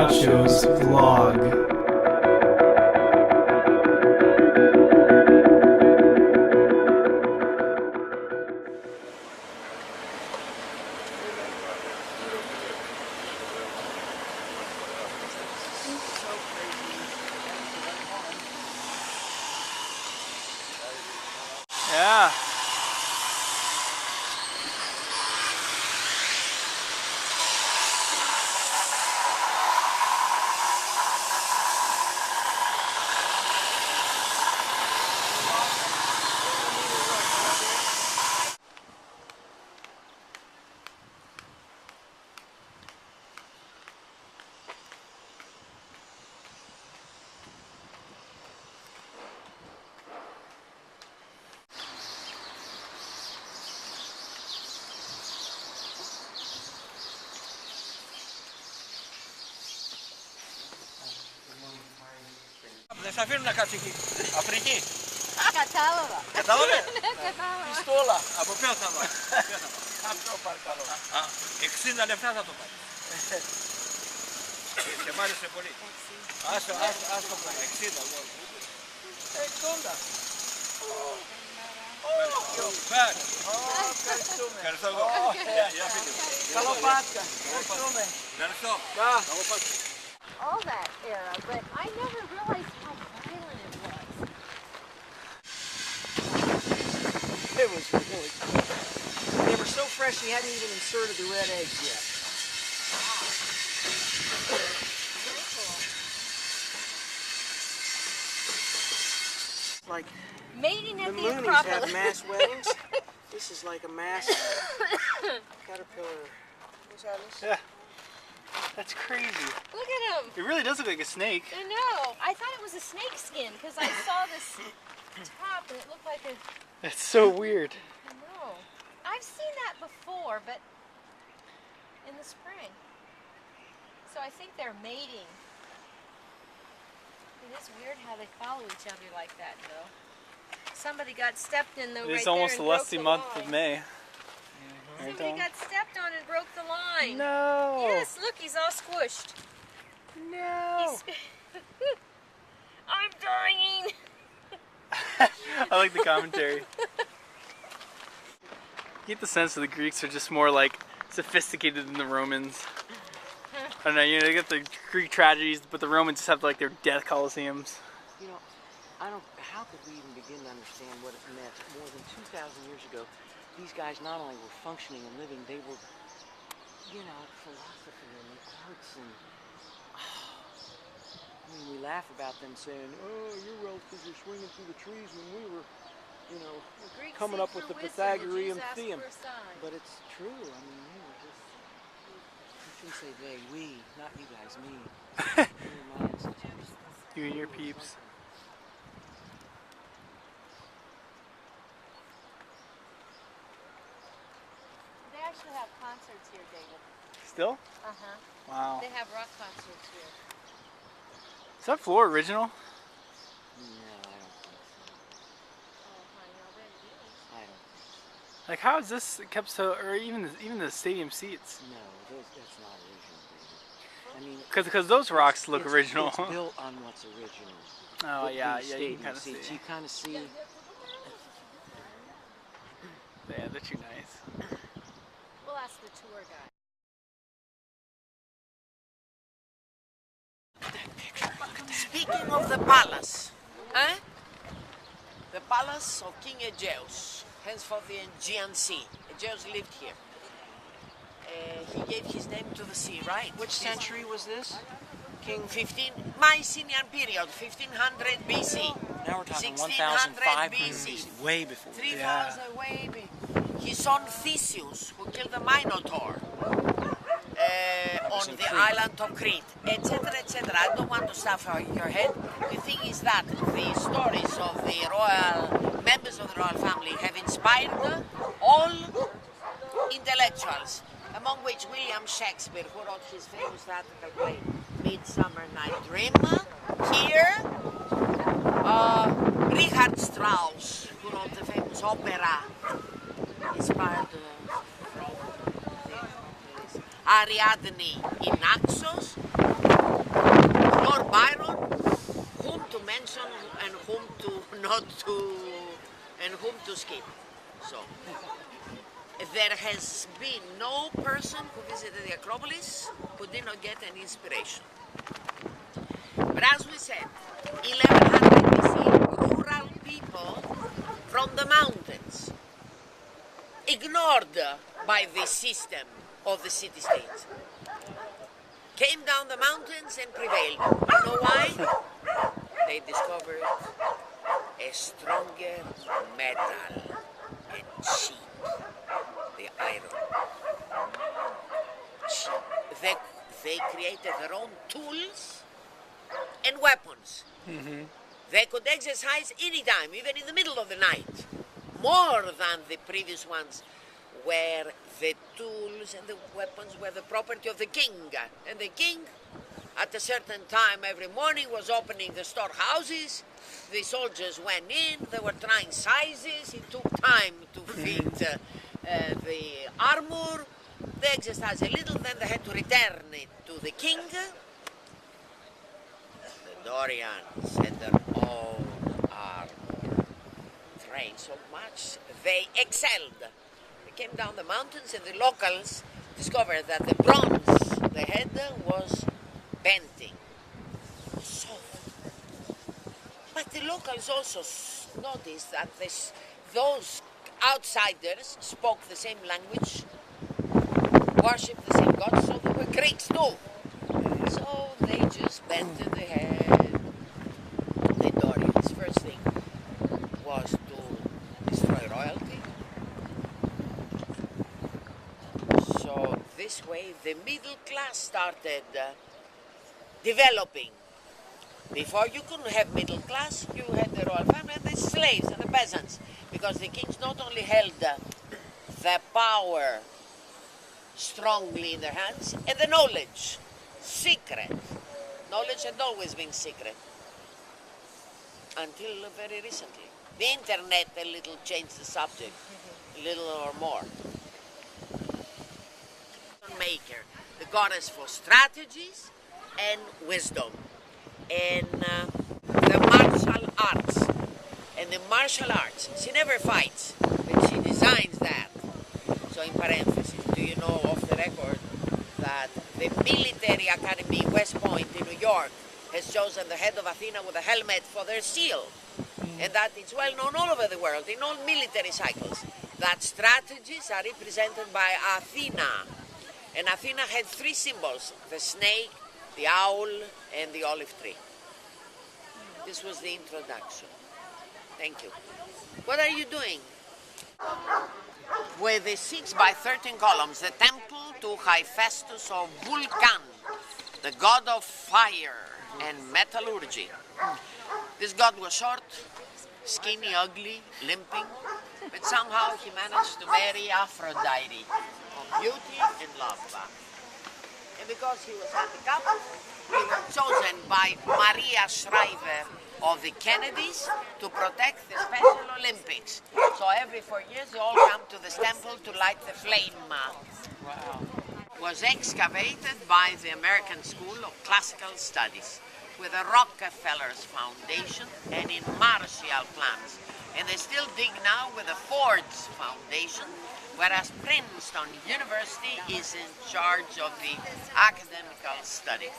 Nacho's vlog. Yeah. Δεν θα αφήνουν να κάτσει εκεί. Αφρική. Κατάλαβα. Κατάλαβε. Κατάλαβα. Πιστόλα. Από ποιο θα βάλει. Αυτό παρακαλώ. 60 λεπτά θα το πάρει. Και μ' άρεσε πολύ. Άσο πάρει. 60 μόνο. 60. Ευχαριστώ εγώ. Καλό Πάσχα. Ευχαριστούμε. Ευχαριστώ. Καλό Πάσχα. All that era, but I never realized how violent it was. It was really cool. They were so fresh he hadn't even inserted the red eggs yet. Very cool. Like Mating at the the Moonies Acropolis. have mass weddings. This is like a mass caterpillar. What's that? Yeah. That's crazy. Look at him. It really does look like a snake. I know. I thought it was a snake skin because I saw this top and it looked like a... That's so weird. I know. I've seen that before, but in the spring. So I think they're mating. It is weird how they follow each other like that, though. Somebody got stepped in the It right is there almost and the lusty broke the month of line. May. Somebody got stepped on and broke the line. No. Yes, look, he's all squished. No. I'm dying. I like the commentary. You get the sense that the Greeks are just more like sophisticated than the Romans. I don't know, you know, they get the Greek tragedies, but the Romans just have like their death coliseums. You know, how could we even begin to understand what it meant more than 2,000 years ago? These guys not only were functioning and living, they were, you know, philosophy and the arts and, I mean, we laugh about them saying, oh, your relatives are swinging through the trees when we were, you know, coming up with the Pythagorean theorem. But it's true, I mean, they were just, you shouldn't say they, we, not you guys, me. You and your peeps. They actually have concerts here, David. Still? Uh-huh. Wow. They have rock concerts here. Is that floor original? No, I don't think so. Oh, I know that it is. I don't think so. Like, how is this kept so, or even the stadium seats? No, that's not original, David. I mean, Because those rocks look original. It's built on what's original. Oh yeah, These yeah, you can stadium kind of see. seats, you kind of see. Yeah, they're too nice. We'll ask the tour guide. Speaking of the palace, the palace of King Aegeus, henceforth the Aegean Sea. Aegeus lived here. He gave his name to the sea, right? Which century was this? King Mycenaean period, 1500 BC. Now we're talking 1600 1,500 BC. BC. Way before. 3000 way before. His son Theseus, who killed the Minotaur on the island of Crete, etc., etc. I don't want to stuff your head. The thing is that the stories of the royal members of the royal family have inspired all intellectuals, among which William Shakespeare, who wrote his famous theatrical play Midsummer Night's Dream. Here, Richard Strauss, who wrote the famous opera inspired from Ariadne in Naxos. mention and whom to not to, and whom to skip. So there has been no person who visited the Acropolis who did not get an inspiration. But as we said, 1100 BC, rural people from the mountains, ignored by the system of the city-state, came down the mountains and prevailed. You know why? They discovered a stronger metal and cheap, the iron. Cheap. They created their own tools and weapons. Mm-hmm. They could exercise anytime, even in the middle of the night, more than the previous ones, where the tools and the weapons were the property of the king. And the king, at a certain time every morning, was opening the storehouses. The soldiers went in, they were trying sizes, it took time to fit the armor. They exercised a little, then they had to return it to the king. The Dorians had their own armor, trained so much, they excelled. They came down the mountains and the locals discovered that the bronze they had was bending, soft. But the locals also noticed that those outsiders spoke the same language, worshipped the same gods, so they were Greeks too. So they just bent the head. The Dorians' first thing was to destroy royalty. So this way the middle class started developing. Before you couldn't have middle class, you had the royal family and the slaves and the peasants, because the kings not only held the power strongly in their hands, and the knowledge, secret. Knowledge had always been secret, until very recently. The internet a little changed the subject, a little or more. Maker, the goddess for strategies and wisdom, and the martial arts. And the martial arts, she never fights, but she designs that. So in parentheses, do you know off the record that the military academy West Point in New York has chosen the head of Athena with a helmet for their seal? And that it's well known all over the world, in all military cycles, that strategies are represented by Athena. And Athena had three symbols: the snake, the owl, and the olive tree. This was the introduction. Thank you. What are you doing? With the 6 by 13 columns, the temple to Hephaestus of Vulcan, the god of fire and metallurgy. This god was short, skinny, ugly, limping, but somehow he managed to marry Aphrodite of beauty and love. And because he was handicapped, he was chosen by Maria Shriver of the Kennedys to protect the Special Olympics. So every 4 years they all come to this temple to light the flame. Wow. Was excavated by the American School of Classical Studies with the Rockefeller's Foundation and in Marshall plans. And they still dig now with the Ford's Foundation, whereas Princeton University is in charge of the academical study.